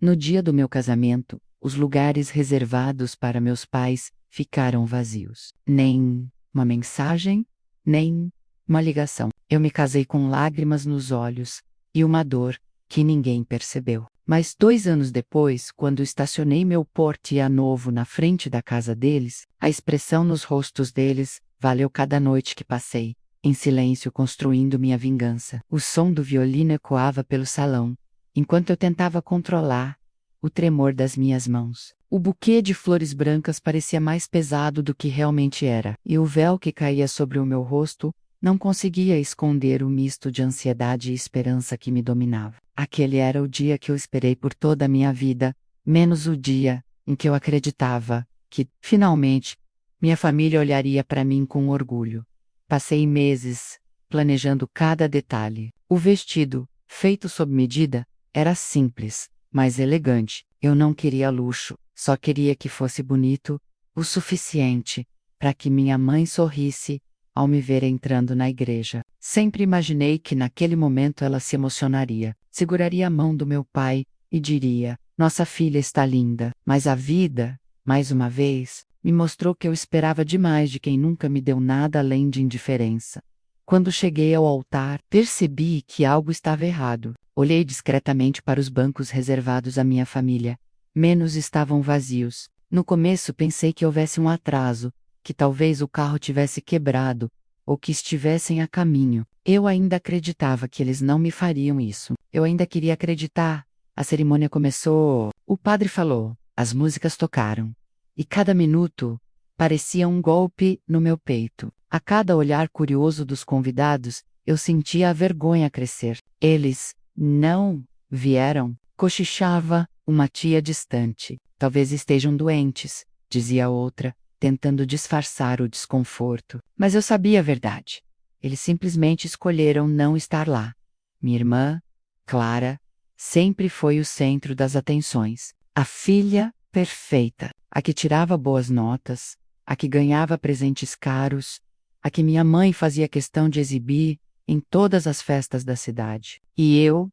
No dia do meu casamento, os lugares reservados para meus pais ficaram vazios. Nem uma mensagem, nem uma ligação. Eu me casei com lágrimas nos olhos e uma dor que ninguém percebeu. Mas 2 anos depois, quando estacionei meu Porsche novo na frente da casa deles, a expressão nos rostos deles valeu cada noite que passei, em silêncio construindo minha vingança. O som do violino ecoava pelo salão, enquanto eu tentava controlar o tremor das minhas mãos. O buquê de flores brancas parecia mais pesado do que realmente era, e o véu que caía sobre o meu rosto não conseguia esconder o misto de ansiedade e esperança que me dominava. Aquele era o dia que eu esperei por toda a minha vida, menos o dia em que eu acreditava que, finalmente, minha família olharia para mim com orgulho. Passei meses planejando cada detalhe. O vestido, feito sob medida, era simples, mas elegante. Eu não queria luxo, só queria que fosse bonito o suficiente para que minha mãe sorrisse ao me ver entrando na igreja. Sempre imaginei que naquele momento ela se emocionaria, seguraria a mão do meu pai e diria: "Nossa filha está linda." Mas a vida, mais uma vez, me mostrou que eu esperava demais de quem nunca me deu nada além de indiferença. Quando cheguei ao altar, percebi que algo estava errado. Olhei discretamente para os bancos reservados à minha família. Menos estavam vazios. No começo pensei que houvesse um atraso, que talvez o carro tivesse quebrado, ou que estivessem a caminho. Eu ainda acreditava que eles não me fariam isso. Eu ainda queria acreditar. A cerimônia começou. O padre falou. As músicas tocaram. E cada minuto parecia um golpe no meu peito. A cada olhar curioso dos convidados, eu sentia a vergonha crescer. Eles não vieram, cochichava uma tia distante. Talvez estejam doentes, dizia outra, tentando disfarçar o desconforto. Mas eu sabia a verdade. Eles simplesmente escolheram não estar lá. Minha irmã, Clara, sempre foi o centro das atenções. A filha perfeita, a que tirava boas notas, a que ganhava presentes caros, a que minha mãe fazia questão de exibir em todas as festas da cidade. E eu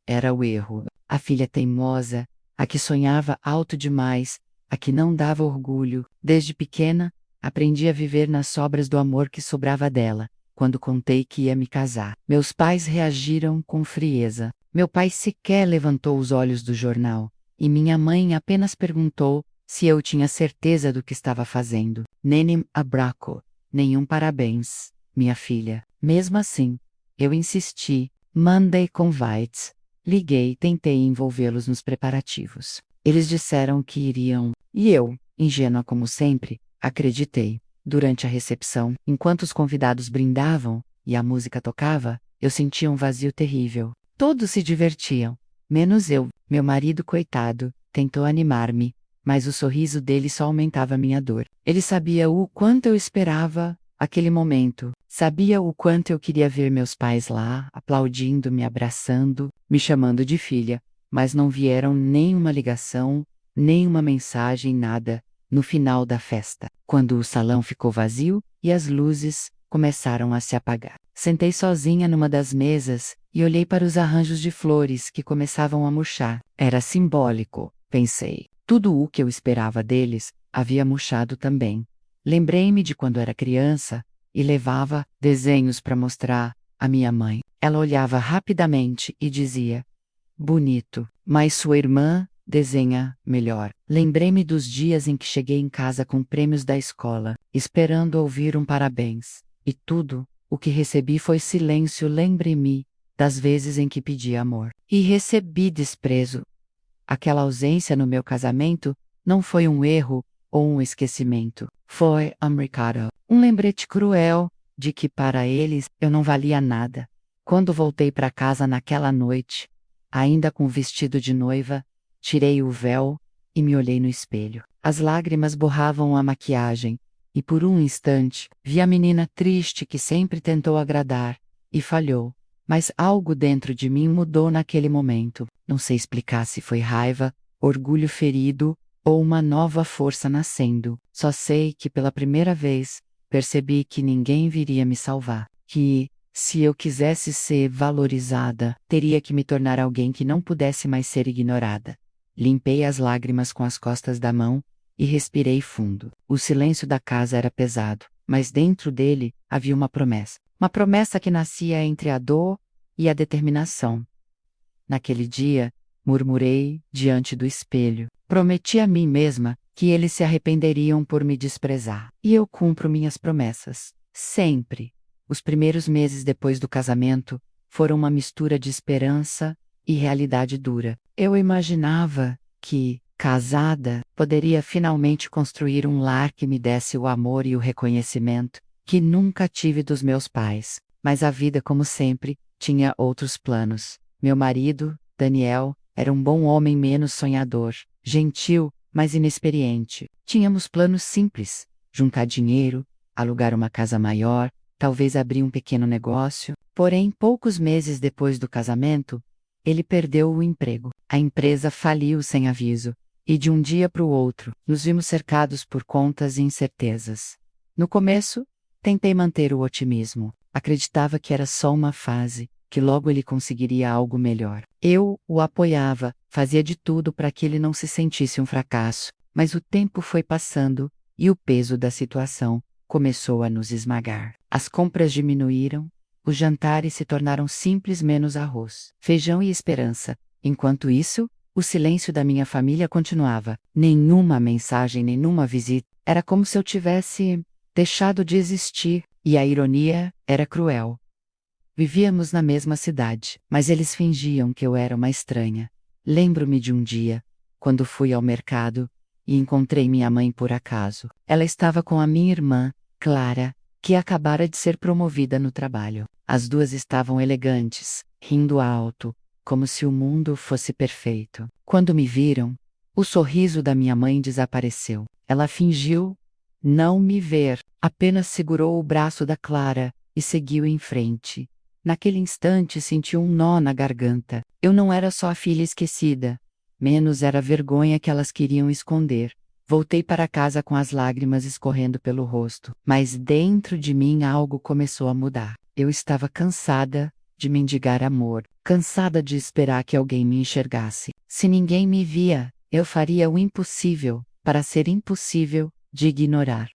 era o erro. A filha teimosa, a que sonhava alto demais, a que não dava orgulho. Desde pequena, aprendi a viver nas sobras do amor que sobrava dela, quando contei que ia me casar. Meus pais reagiram com frieza. Meu pai sequer levantou os olhos do jornal, e minha mãe apenas perguntou se eu tinha certeza do que estava fazendo. Nenem abraco, nenhum parabéns, minha filha. Mesmo assim, eu insisti, mandei convites, liguei e tentei envolvê-los nos preparativos. Eles disseram que iriam, e eu, ingênua como sempre, acreditei. Durante a recepção, enquanto os convidados brindavam e a música tocava, eu sentia um vazio terrível. Todos se divertiam, menos eu. Meu marido, coitado, tentou animar-me, mas o sorriso dele só aumentava minha dor. Ele sabia o quanto eu esperava aquele momento. Sabia o quanto eu queria ver meus pais lá, aplaudindo, me abraçando, me chamando de filha, mas não vieram nem uma ligação, nem uma mensagem, nada. No final da festa, quando o salão ficou vazio e as luzes começaram a se apagar, sentei sozinha numa das mesas e olhei para os arranjos de flores que começavam a murchar. Era simbólico, pensei. Tudo o que eu esperava deles havia murchado também. Lembrei-me de quando era criança e levava desenhos para mostrar à minha mãe. Ela olhava rapidamente e dizia: "Bonito, mas sua irmã desenha melhor." Lembrei-me dos dias em que cheguei em casa com prêmios da escola, esperando ouvir um parabéns. E tudo o que recebi foi silêncio. Lembre-me das vezes em que pedi amor e recebi desprezo. Aquela ausência no meu casamento não foi um erro ou um esquecimento. Foi, Ricardo, um lembrete cruel de que para eles eu não valia nada. Quando voltei para casa naquela noite, ainda com o vestido de noiva, tirei o véu e me olhei no espelho. As lágrimas borravam a maquiagem, e por um instante vi a menina triste que sempre tentou agradar, e falhou. Mas algo dentro de mim mudou naquele momento. Não sei explicar se foi raiva, orgulho ferido, ou uma nova força nascendo. Só sei que pela primeira vez, percebi que ninguém viria me salvar. Que, se eu quisesse ser valorizada, teria que me tornar alguém que não pudesse mais ser ignorada. Limpei as lágrimas com as costas da mão e respirei fundo. O silêncio da casa era pesado, mas dentro dele havia uma promessa. Uma promessa que nascia entre a dor e a determinação. Naquele dia, murmurei diante do espelho. Prometi a mim mesma que eles se arrependeriam por me desprezar. E eu cumpro minhas promessas. Sempre. Os primeiros meses depois do casamento foram uma mistura de esperança e realidade dura. Eu imaginava que, casada, poderia finalmente construir um lar que me desse o amor e o reconhecimento que nunca tive dos meus pais. Mas a vida, como sempre, tinha outros planos. Meu marido, Daniel, era um bom homem menos sonhador, gentil, mas inexperiente. Tínhamos planos simples: juntar dinheiro, alugar uma casa maior, talvez abrir um pequeno negócio. Porém, poucos meses depois do casamento, ele perdeu o emprego. A empresa faliu sem aviso, e de um dia para o outro, nos vimos cercados por contas e incertezas. No começo, tentei manter o otimismo. Acreditava que era só uma fase, que logo ele conseguiria algo melhor. Eu o apoiava, fazia de tudo para que ele não se sentisse um fracasso, mas o tempo foi passando e o peso da situação começou a nos esmagar. As compras diminuíram, os jantares se tornaram simples, menos arroz, feijão e esperança. Enquanto isso, o silêncio da minha família continuava. Nenhuma mensagem, nenhuma visita. Era como se eu tivesse deixado de existir, e a ironia era cruel. Vivíamos na mesma cidade, mas eles fingiam que eu era uma estranha. Lembro-me de um dia, quando fui ao mercado e encontrei minha mãe por acaso. Ela estava com a minha irmã, Clara, que acabara de ser promovida no trabalho. As duas estavam elegantes, rindo alto, como se o mundo fosse perfeito. Quando me viram, o sorriso da minha mãe desapareceu. Ela fingiu não me ver, apenas segurou o braço da Clara e seguiu em frente. Naquele instante senti um nó na garganta. Eu não era só a filha esquecida, menos era a vergonha que elas queriam esconder. Voltei para casa com as lágrimas escorrendo pelo rosto, mas dentro de mim algo começou a mudar. Eu estava cansada de mendigar amor, cansada de esperar que alguém me enxergasse. Se ninguém me via, eu faria o impossível para ser impossível de ignorar.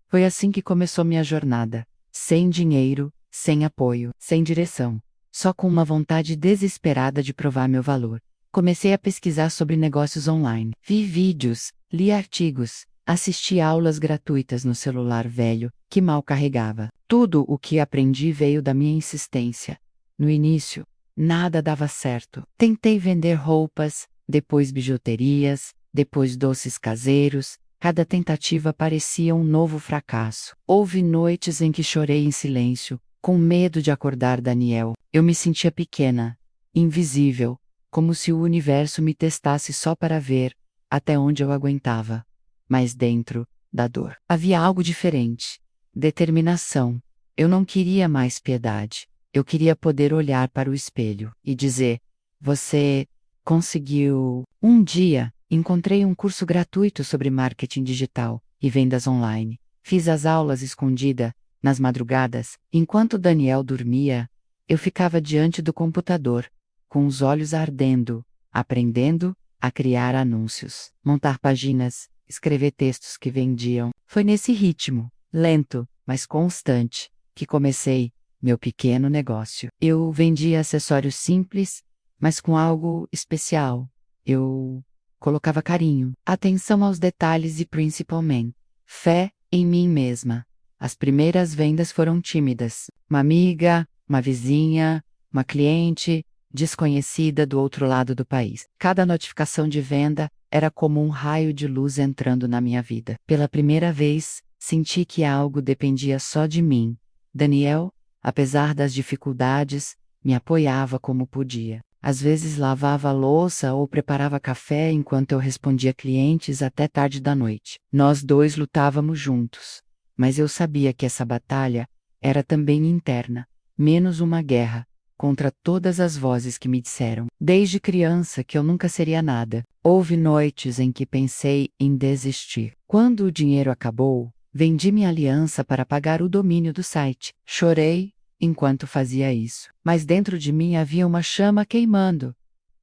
Foi assim que começou minha jornada, sem dinheiro, sem apoio, sem direção, só com uma vontade desesperada de provar meu valor. Comecei a pesquisar sobre negócios online, vi vídeos, li artigos, assisti aulas gratuitas no celular velho, que mal carregava. Tudo o que aprendi veio da minha insistência. No início, nada dava certo. Tentei vender roupas, depois bijuterias, depois doces caseiros. Cada tentativa parecia um novo fracasso. Houve noites em que chorei em silêncio, com medo de acordar Daniel. Eu me sentia pequena, invisível, como se o universo me testasse só para ver até onde eu aguentava. Mas dentro da dor havia algo diferente. Determinação. Eu não queria mais piedade. Eu queria poder olhar para o espelho e dizer: você conseguiu. Um dia, encontrei um curso gratuito sobre marketing digital e vendas online. Fiz as aulas escondida, nas madrugadas, enquanto Daniel dormia. Eu ficava diante do computador, com os olhos ardendo, aprendendo a criar anúncios, montar páginas, escrever textos que vendiam. Foi nesse ritmo, lento, mas constante, que comecei meu pequeno negócio. Eu vendia acessórios simples, mas com algo especial. Eu colocava carinho, atenção aos detalhes e principalmente fé em mim mesma. As primeiras vendas foram tímidas. Uma amiga, uma vizinha, uma cliente desconhecida do outro lado do país. Cada notificação de venda era como um raio de luz entrando na minha vida. Pela primeira vez, senti que algo dependia só de mim. Daniel, apesar das dificuldades, me apoiava como podia. Às vezes lavava a louça ou preparava café enquanto eu respondia clientes até tarde da noite. Nós dois lutávamos juntos. Mas eu sabia que essa batalha era também interna, menos uma guerra contra todas as vozes que me disseram, desde criança, que eu nunca seria nada. Houve noites em que pensei em desistir. Quando o dinheiro acabou, vendi minha aliança para pagar o domínio do site. Chorei enquanto fazia isso, mas dentro de mim havia uma chama queimando.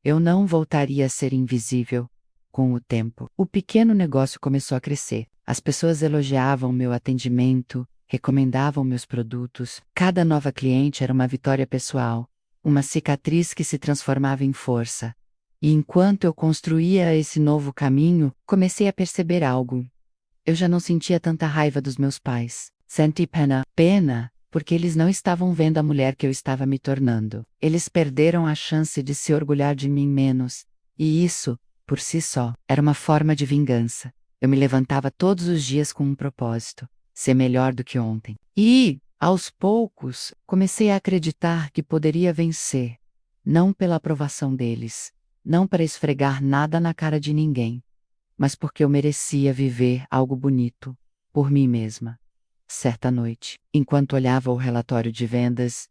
Eu não voltaria a ser invisível. Com o tempo, o pequeno negócio começou a crescer. As pessoas elogiavam meu atendimento, recomendavam meus produtos. Cada nova cliente era uma vitória pessoal, uma cicatriz que se transformava em força. E enquanto eu construía esse novo caminho, comecei a perceber algo. Eu já não sentia tanta raiva dos meus pais. Senti pena, porque eles não estavam vendo a mulher que eu estava me tornando. Eles perderam a chance de se orgulhar de mim menos. E isso, por si só, era uma forma de vingança. Eu me levantava todos os dias com um propósito: ser melhor do que ontem. E, aos poucos, comecei a acreditar que poderia vencer. Não pela aprovação deles, não para esfregar nada na cara de ninguém, mas porque eu merecia viver algo bonito, por mim mesma. Certa noite, enquanto olhava o relatório de vendas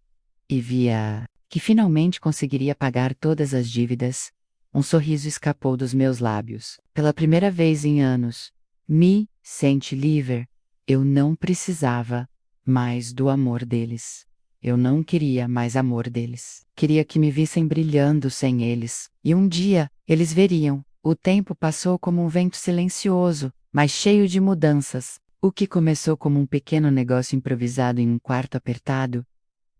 e via que finalmente conseguiria pagar todas as dívidas, um sorriso escapou dos meus lábios. Pela primeira vez em anos, me senti livre. Eu não precisava mais do amor deles. Eu não queria mais amor deles. Queria que me vissem brilhando sem eles. E um dia, eles veriam. O tempo passou como um vento silencioso, mas cheio de mudanças. O que começou como um pequeno negócio improvisado em um quarto apertado,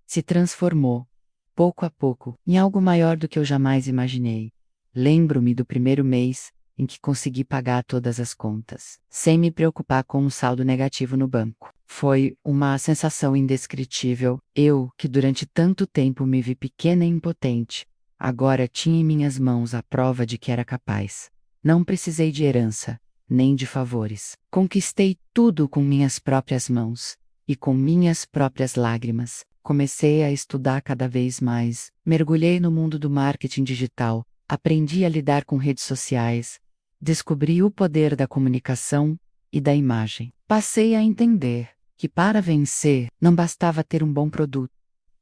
se transformou, pouco a pouco, em algo maior do que eu jamais imaginei. Lembro-me do primeiro mês em que consegui pagar todas as contas, sem me preocupar com um saldo negativo no banco. Foi uma sensação indescritível. Eu, que durante tanto tempo me vi pequena e impotente, agora tinha em minhas mãos a prova de que era capaz. Não precisei de herança, nem de favores. Conquistei tudo com minhas próprias mãos, e com minhas próprias lágrimas. Comecei a estudar cada vez mais, mergulhei no mundo do marketing digital, aprendi a lidar com redes sociais, descobri o poder da comunicação e da imagem. Passei a entender que para vencer não bastava ter um bom produto,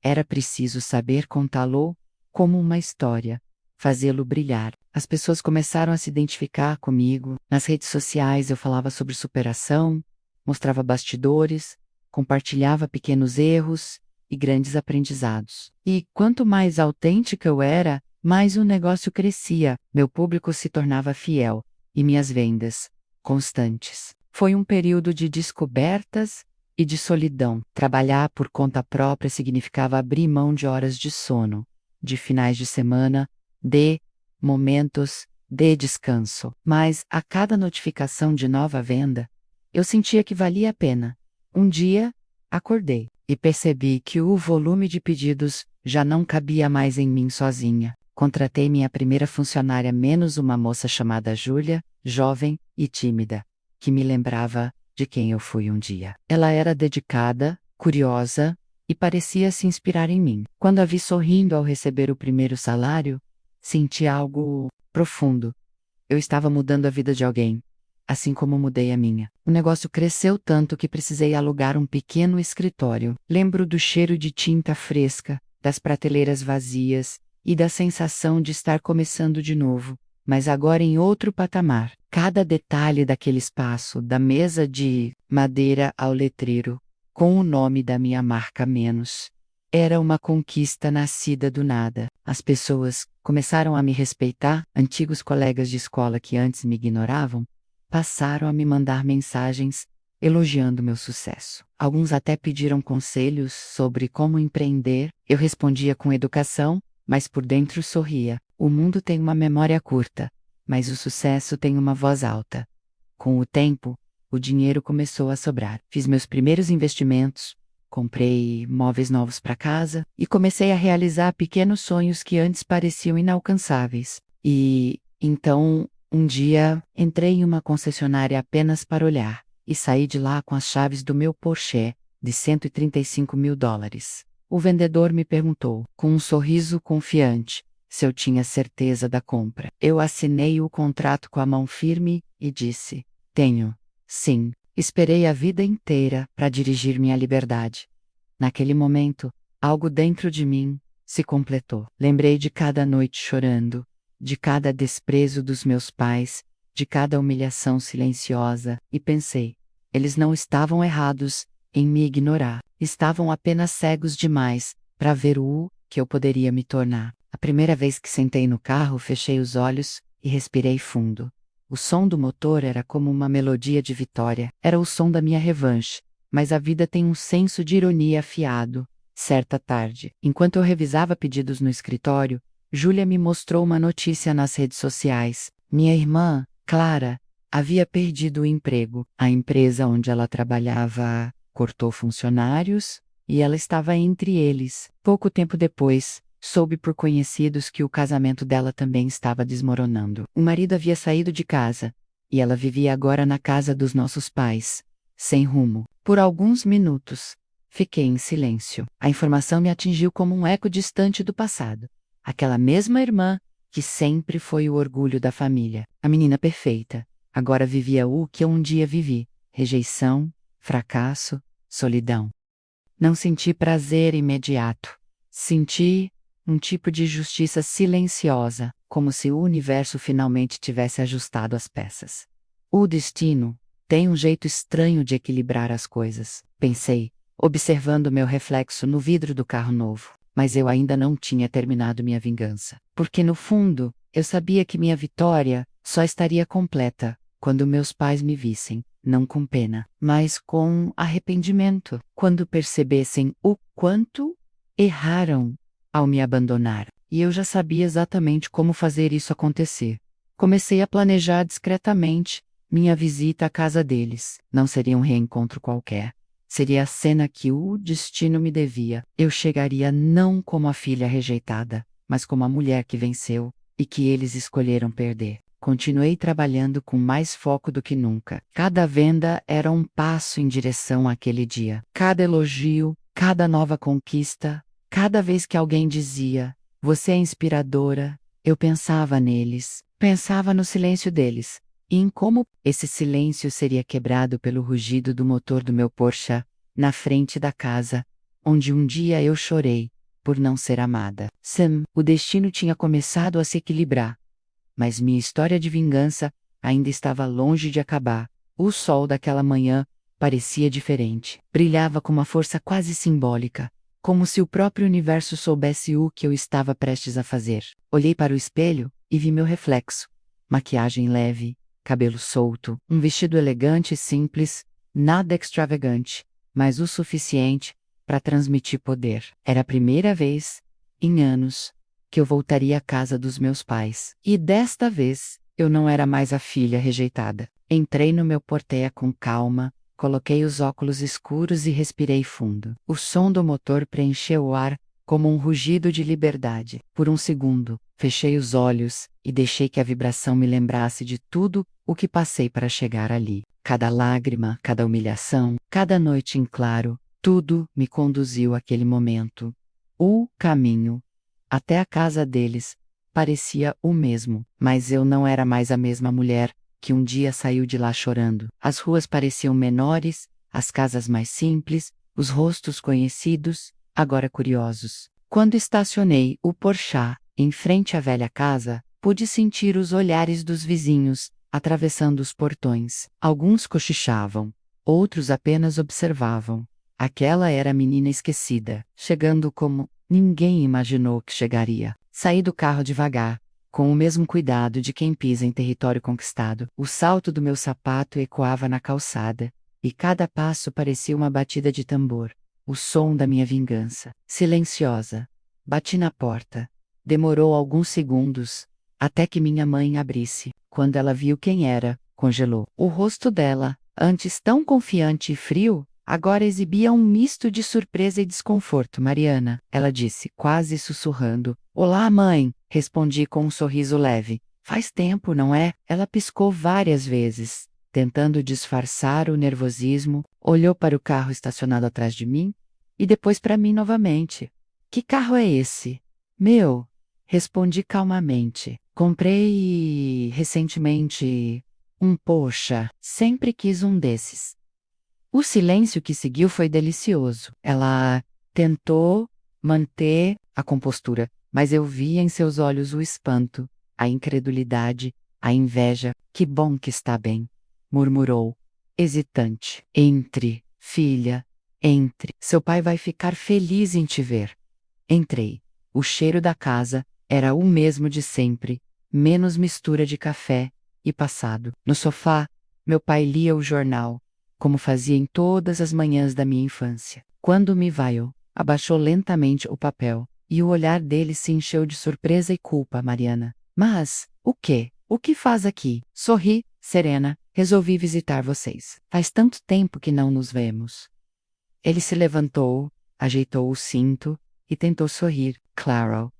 era preciso saber contá-lo como uma história, fazê-lo brilhar. As pessoas começaram a se identificar comigo. Nas redes sociais eu falava sobre superação, mostrava bastidores, compartilhava pequenos erros e grandes aprendizados. E quanto mais autêntica eu era, mais o negócio crescia, meu público se tornava fiel e minhas vendas constantes. Foi um período de descobertas e de solidão. Trabalhar por conta própria significava abrir mão de horas de sono, de finais de semana, de momentos de descanso. Mas a cada notificação de nova venda, eu sentia que valia a pena. Um dia, acordei e percebi que o volume de pedidos já não cabia mais em mim sozinha. Contratei minha primeira funcionária, menos uma moça chamada Júlia, jovem e tímida, que me lembrava de quem eu fui um dia. Ela era dedicada, curiosa e parecia se inspirar em mim. Quando a vi sorrindo ao receber o primeiro salário, senti algo profundo. Eu estava mudando a vida de alguém, assim como mudei a minha. O negócio cresceu tanto que precisei alugar um pequeno escritório. Lembro do cheiro de tinta fresca, das prateleiras vazias e da sensação de estar começando de novo, mas agora em outro patamar. Cada detalhe daquele espaço, da mesa de madeira ao letreiro, com o nome da minha marca menos, era uma conquista nascida do nada. As pessoas começaram a me respeitar. Antigos colegas de escola que antes me ignoravam passaram a me mandar mensagens elogiando meu sucesso. Alguns até pediram conselhos sobre como empreender. Eu respondia com educação, mas por dentro sorria. O mundo tem uma memória curta, mas o sucesso tem uma voz alta. Com o tempo, o dinheiro começou a sobrar. Fiz meus primeiros investimentos, comprei móveis novos para casa e comecei a realizar pequenos sonhos que antes pareciam inalcançáveis. E, então, um dia, entrei em uma concessionária apenas para olhar e saí de lá com as chaves do meu Porsche, de $135.000. O vendedor me perguntou, com um sorriso confiante, se eu tinha certeza da compra. Eu assinei o contrato com a mão firme e disse: tenho. Sim. Esperei a vida inteira para dirigir minha liberdade. Naquele momento, algo dentro de mim se completou. Lembrei de cada noite chorando, de cada desprezo dos meus pais, de cada humilhação silenciosa, e pensei: eles não estavam errados em me ignorar. Estavam apenas cegos demais para ver o que eu poderia me tornar. A primeira vez que sentei no carro, fechei os olhos e respirei fundo. O som do motor era como uma melodia de vitória. Era o som da minha revanche. Mas a vida tem um senso de ironia afiado. Certa tarde, enquanto eu revisava pedidos no escritório, Júlia me mostrou uma notícia nas redes sociais. Minha irmã, Clara, havia perdido o emprego. A empresa onde ela trabalhava cortou funcionários e ela estava entre eles. Pouco tempo depois, soube por conhecidos que o casamento dela também estava desmoronando. O marido havia saído de casa e ela vivia agora na casa dos nossos pais, sem rumo. Por alguns minutos, fiquei em silêncio. A informação me atingiu como um eco distante do passado. Aquela mesma irmã que sempre foi o orgulho da família, a menina perfeita, agora vivia o que eu um dia vivi: rejeição, fracasso, solidão. Não senti prazer imediato. Senti um tipo de justiça silenciosa, como se o universo finalmente tivesse ajustado as peças. O destino tem um jeito estranho de equilibrar as coisas, pensei, observando meu reflexo no vidro do carro novo. Mas eu ainda não tinha terminado minha vingança. Porque no fundo, eu sabia que minha vitória só estaria completa quando meus pais me vissem, não com pena, mas com arrependimento, quando percebessem o quanto erraram ao me abandonar. E eu já sabia exatamente como fazer isso acontecer. Comecei a planejar discretamente minha visita à casa deles. Não seria um reencontro qualquer. Seria a cena que o destino me devia. Eu chegaria não como a filha rejeitada, mas como a mulher que venceu e que eles escolheram perder. Continuei trabalhando com mais foco do que nunca. Cada venda era um passo em direção àquele dia. Cada elogio, cada nova conquista, cada vez que alguém dizia: "Você é inspiradora", eu pensava neles, pensava no silêncio deles. E em como esse silêncio seria quebrado pelo rugido do motor do meu Porsche, na frente da casa, onde um dia eu chorei, por não ser amada. Sam, o destino tinha começado a se equilibrar. Mas minha história de vingança ainda estava longe de acabar. O sol daquela manhã parecia diferente. Brilhava com uma força quase simbólica, como se o próprio universo soubesse o que eu estava prestes a fazer. Olhei para o espelho e vi meu reflexo. Maquiagem leve, cabelo solto, um vestido elegante e simples, nada extravagante, mas o suficiente para transmitir poder. Era a primeira vez, em anos, que eu voltaria à casa dos meus pais. E desta vez, eu não era mais a filha rejeitada. Entrei no meu portê com calma, coloquei os óculos escuros e respirei fundo. O som do motor preencheu o ar como um rugido de liberdade. Por um segundo, fechei os olhos e deixei que a vibração me lembrasse de tudo o que passei para chegar ali. Cada lágrima, cada humilhação, cada noite em claro, tudo me conduziu àquele momento. O caminho até a casa deles parecia o mesmo, mas eu não era mais a mesma mulher que um dia saiu de lá chorando. As ruas pareciam menores, as casas mais simples, os rostos conhecidos, agora curiosos. Quando estacionei o Porsche em frente à velha casa, pude sentir os olhares dos vizinhos atravessando os portões. Alguns cochichavam, outros apenas observavam. Aquela era a menina esquecida, chegando como ninguém imaginou que chegaria. Saí do carro devagar, com o mesmo cuidado de quem pisa em território conquistado. O salto do meu sapato ecoava na calçada, e cada passo parecia uma batida de tambor. O som da minha vingança. Silenciosa. Bati na porta. Demorou alguns segundos, até que minha mãe abrisse. Quando ela viu quem era, congelou. O rosto dela, antes tão confiante e frio, agora exibia um misto de surpresa e desconforto. "Mariana", ela disse, quase sussurrando. "Olá, mãe", respondi com um sorriso leve. "Faz tempo, não é?" Ela piscou várias vezes, tentando disfarçar o nervosismo, olhou para o carro estacionado atrás de mim, e depois para mim novamente. "Que carro é esse?" "Meu", respondi calmamente. "Comprei recentemente um Porsche. Sempre quis um desses." O silêncio que seguiu foi delicioso. Ela tentou manter a compostura, mas eu via em seus olhos o espanto, a incredulidade, a inveja. "Que bom que está bem", murmurou, hesitante. "Entre, filha, entre. Seu pai vai ficar feliz em te ver." Entrei. O cheiro da casa Era o mesmo de sempre, menos mistura de café e passado. No sofá, meu pai lia o jornal, como fazia em todas as manhãs da minha infância. Quando Mivail abaixou lentamente o papel, e o olhar dele se encheu de surpresa e culpa, Mariana. Mas, o quê? O que faz aqui? Sorri, Serena, resolvi visitar vocês. Faz tanto tempo que não nos vemos. Ele se levantou, ajeitou o cinto e tentou sorrir. Claro,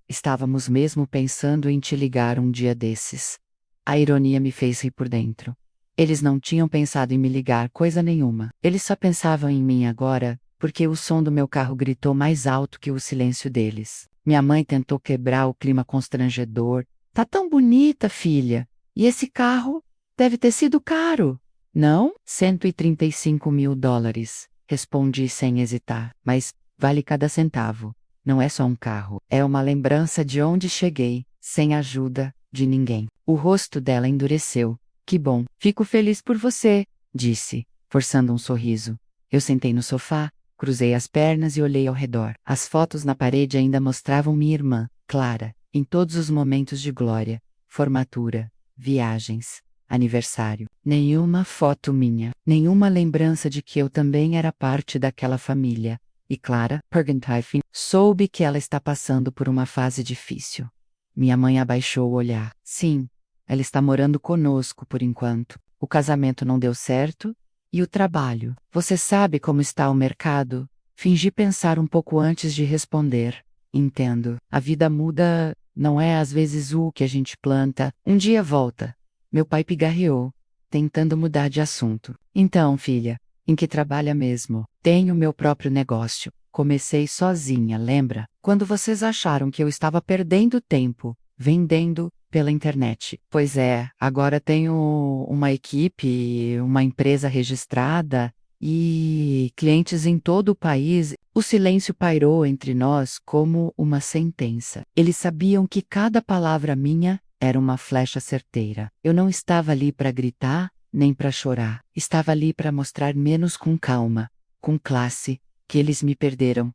estávamos mesmo pensando em te ligar um dia desses. A ironia me fez rir por dentro. Eles não tinham pensado em me ligar coisa nenhuma. Eles só pensavam em mim agora, porque o som do meu carro gritou mais alto que o silêncio deles. Minha mãe tentou quebrar o clima constrangedor. Tá tão bonita, filha. E esse carro deve ter sido caro. Não? $135.000. Respondi sem hesitar. Mas vale cada centavo. Não é só um carro. É uma lembrança de onde cheguei, sem ajuda de ninguém. O rosto dela endureceu. Que bom. Fico feliz por você, disse, forçando um sorriso. Eu sentei no sofá, cruzei as pernas e olhei ao redor. As fotos na parede ainda mostravam minha irmã, Clara, em todos os momentos de glória. Formatura, viagens, aniversário. Nenhuma foto minha, nenhuma lembrança de que eu também era parte daquela família. E Clara, Pergentine, soube que ela está passando por uma fase difícil. Minha mãe abaixou o olhar. Sim, ela está morando conosco por enquanto. O casamento não deu certo. E o trabalho? Você sabe como está o mercado? Fingi pensar um pouco antes de responder. Entendo. A vida muda, não é às vezes o que a gente planta. Um dia volta. Meu pai pigarreou, tentando mudar de assunto. Então, filha, em que trabalha mesmo? Tenho meu próprio negócio. Comecei sozinha, lembra? Quando vocês acharam que eu estava perdendo tempo, vendendo pela internet. Pois é, agora tenho uma equipe, uma empresa registrada e clientes em todo o país. O silêncio pairou entre nós como uma sentença. Eles sabiam que cada palavra minha era uma flecha certeira. Eu não estava ali para gritar, nem para chorar. Estava ali para mostrar menos com calma, com classe, que eles me perderam.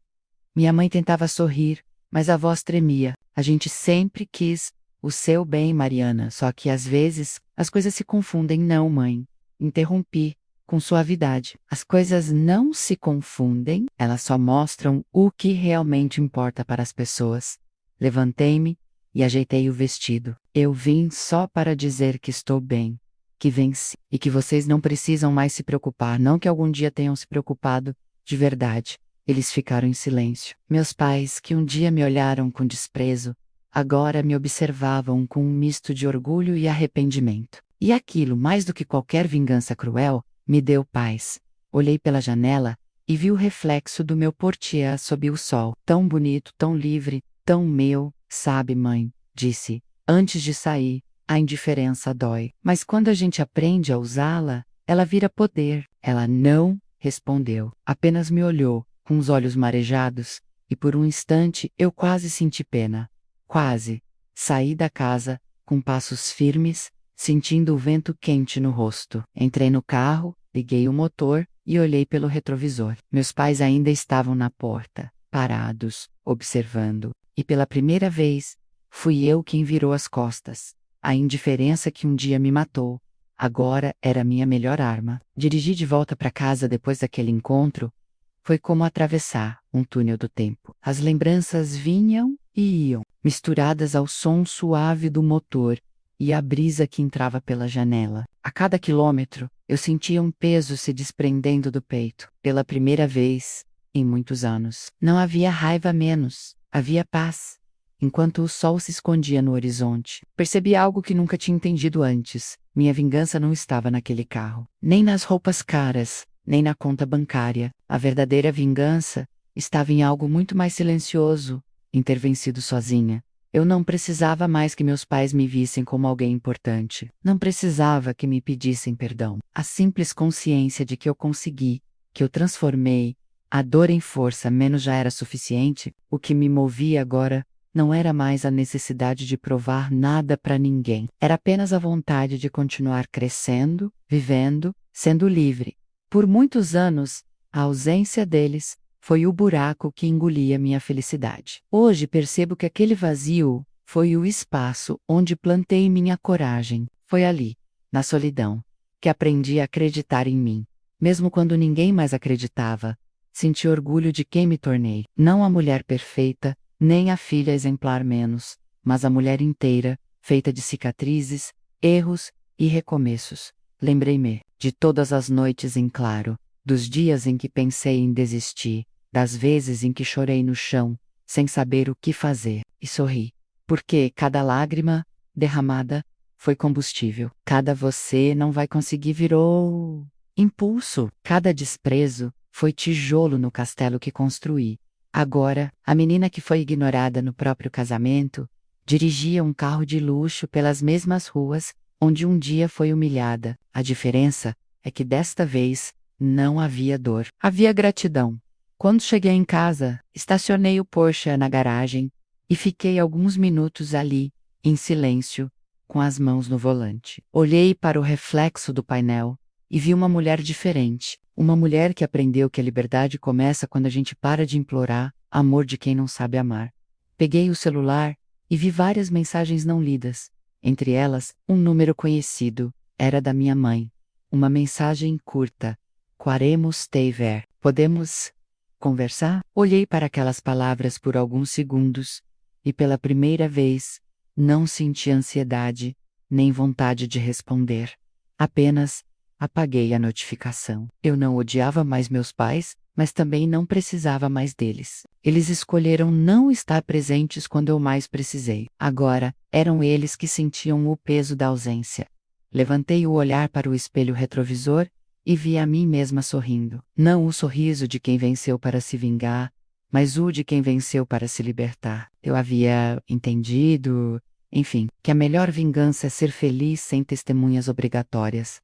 Minha mãe tentava sorrir, mas a voz tremia. A gente sempre quis o seu bem, Mariana, só que às vezes as coisas se confundem, não, mãe. Interrompi, com suavidade. As coisas não se confundem, elas só mostram o que realmente importa para as pessoas. Levantei-me e ajeitei o vestido. Eu vim só para dizer que estou bem, que venci e que vocês não precisam mais se preocupar, não que algum dia tenham se preocupado, de verdade. Eles ficaram em silêncio. Meus pais, que um dia me olharam com desprezo, agora me observavam com um misto de orgulho e arrependimento. E aquilo, mais do que qualquer vingança cruel, me deu paz. Olhei pela janela e vi o reflexo do meu portier sob o sol. Tão bonito, tão livre, tão meu, sabe, mãe? Disse. Antes de sair, a indiferença dói. Mas quando a gente aprende a usá-la, ela vira poder. Ela não respondeu. Apenas me olhou, com os olhos marejados, e por um instante eu quase senti pena. Quase. Saí da casa, com passos firmes, sentindo o vento quente no rosto. Entrei no carro, liguei o motor e olhei pelo retrovisor. Meus pais ainda estavam na porta, parados, observando. E pela primeira vez, fui eu quem virou as costas. A indiferença que um dia me matou, agora era minha melhor arma. Dirigi de volta para casa depois daquele encontro. Foi como atravessar um túnel do tempo. As lembranças vinham e iam, misturadas ao som suave do motor e à brisa que entrava pela janela. A cada quilômetro, eu sentia um peso se desprendendo do peito. Pela primeira vez, em muitos anos. Não havia raiva menos, havia paz. Enquanto o sol se escondia no horizonte, percebi algo que nunca tinha entendido antes. Minha vingança não estava naquele carro, nem nas roupas caras, nem na conta bancária. A verdadeira vingança estava em algo muito mais silencioso, em ter vencido sozinha. Eu não precisava mais que meus pais me vissem como alguém importante. Não precisava que me pedissem perdão. A simples consciência de que eu consegui, que eu transformei, a dor em força menos já era suficiente. O que me movia agora não era mais a necessidade de provar nada para ninguém. Era apenas a vontade de continuar crescendo, vivendo, sendo livre. Por muitos anos, a ausência deles Foi o buraco que engolia minha felicidade. Hoje percebo que aquele vazio foi o espaço onde plantei minha coragem. Foi ali, na solidão, que aprendi a acreditar em mim. Mesmo quando ninguém mais acreditava, senti orgulho de quem me tornei. Não a mulher perfeita, nem a filha exemplar menos, mas a mulher inteira, feita de cicatrizes, erros e recomeços. Lembrei-me de todas as noites em claro, dos dias em que pensei em desistir, das vezes em que chorei no chão, sem saber o que fazer, e sorri. Porque cada lágrima derramada foi combustível. Cada você não vai conseguir virou impulso. Cada desprezo foi tijolo no castelo que construí. Agora, a menina que foi ignorada no próprio casamento dirigia um carro de luxo pelas mesmas ruas onde um dia foi humilhada. A diferença é que desta vez não havia dor. Havia gratidão. Quando cheguei em casa, estacionei o Porsche na garagem e fiquei alguns minutos ali, em silêncio, com as mãos no volante. Olhei para o reflexo do painel e vi uma mulher diferente. Uma mulher que aprendeu que a liberdade começa quando a gente para de implorar amor de quem não sabe amar. Peguei o celular e vi várias mensagens não lidas. Entre elas, um número conhecido. Era da minha mãe. Uma mensagem curta. Queremos te ver. Podemos conversar? Olhei para aquelas palavras por alguns segundos e, pela primeira vez, não senti ansiedade nem vontade de responder. Apenas apaguei a notificação. Eu não odiava mais meus pais, mas também não precisava mais deles. Eles escolheram não estar presentes quando eu mais precisei. Agora, eram eles que sentiam o peso da ausência. Levantei o olhar para o espelho retrovisor e vi a mim mesma sorrindo. Não o sorriso de quem venceu para se vingar, mas o de quem venceu para se libertar. Eu havia entendido, enfim, que a melhor vingança é ser feliz sem testemunhas obrigatórias.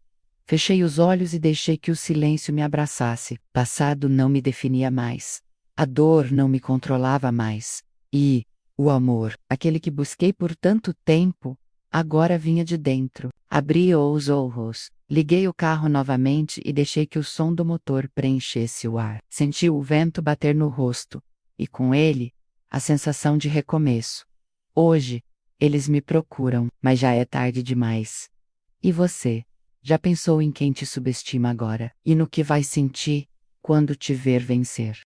Fechei os olhos e deixei que o silêncio me abraçasse. Passado não me definia mais. A dor não me controlava mais. E o amor, aquele que busquei por tanto tempo, agora vinha de dentro. Abri os olhos, liguei o carro novamente e deixei que o som do motor preenchesse o ar. Senti o vento bater no rosto, e com ele, a sensação de recomeço. Hoje, eles me procuram, mas já é tarde demais. E você? Já pensou em quem te subestima agora? E no que vai sentir quando te ver vencer?